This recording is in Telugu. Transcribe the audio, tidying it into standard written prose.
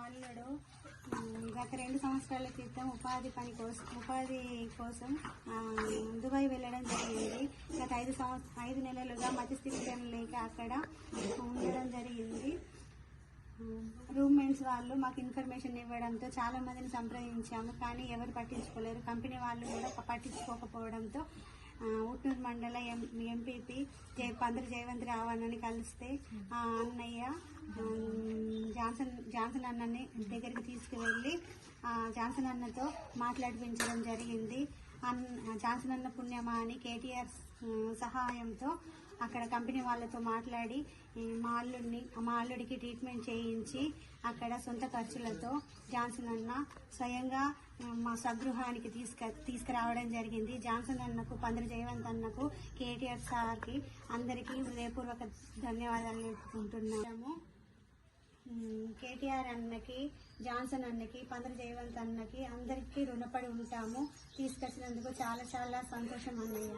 అల్లుడు గత 2 సంవత్సరాల క్రితం ఉపాధి కోసం దుబాయ్ వెళ్ళడం జరిగింది. గత 5 నెలలుగా మధ్యస్థితి లేక అక్కడ ఉండడం జరిగింది. రూమ్మేట్స్ వాళ్ళు మాకు ఇన్ఫర్మేషన్ ఇవ్వడంతో చాలా మందిని సంప్రదించాము, కానీ ఎవరు పట్టించుకోలేరు. కంపెనీ వాళ్ళు కూడా పట్టించుకోకపోవడంతో ఉట్నూరు మండల ఎంపీపీ పందిరి జయవంత్ రావణని కలిస్తే ఆ అన్నయ్య జాన్సన్ అన్నని దగ్గరికి తీసుకువెళ్ళి జాన్సన్ అన్నతో మాట్లాడిపించడం జరిగింది. జాన్సన్ అన్న పుణ్యమా అని కేటీఆర్ సహాయంతో అక్కడ కంపెనీ వాళ్ళతో మాట్లాడి మా అల్లుడికి ట్రీట్మెంట్ చేయించి అక్కడ సొంత ఖర్చులతో జాన్సన్ అన్న స్వయంగా మా స్వగృహానికి తీసుకురావడం జరిగింది. జాన్సన్ అన్నకు, పందిరి జయవంత్ అన్నకు, కేటీఆర్ సార్కి అందరికీ హృదయపూర్వక ధన్యవాదాలు తెలుపుకుంటున్నాము. కేటీఆర్ అన్నకి, జాన్సన్ అన్నకి, పందిరి జయవంత్ అన్నకి అందరికీ రుణపడి ఉంటాము. తీసుకొచ్చినందుకు చాలా చాలా సంతోషం అన్నయ్య.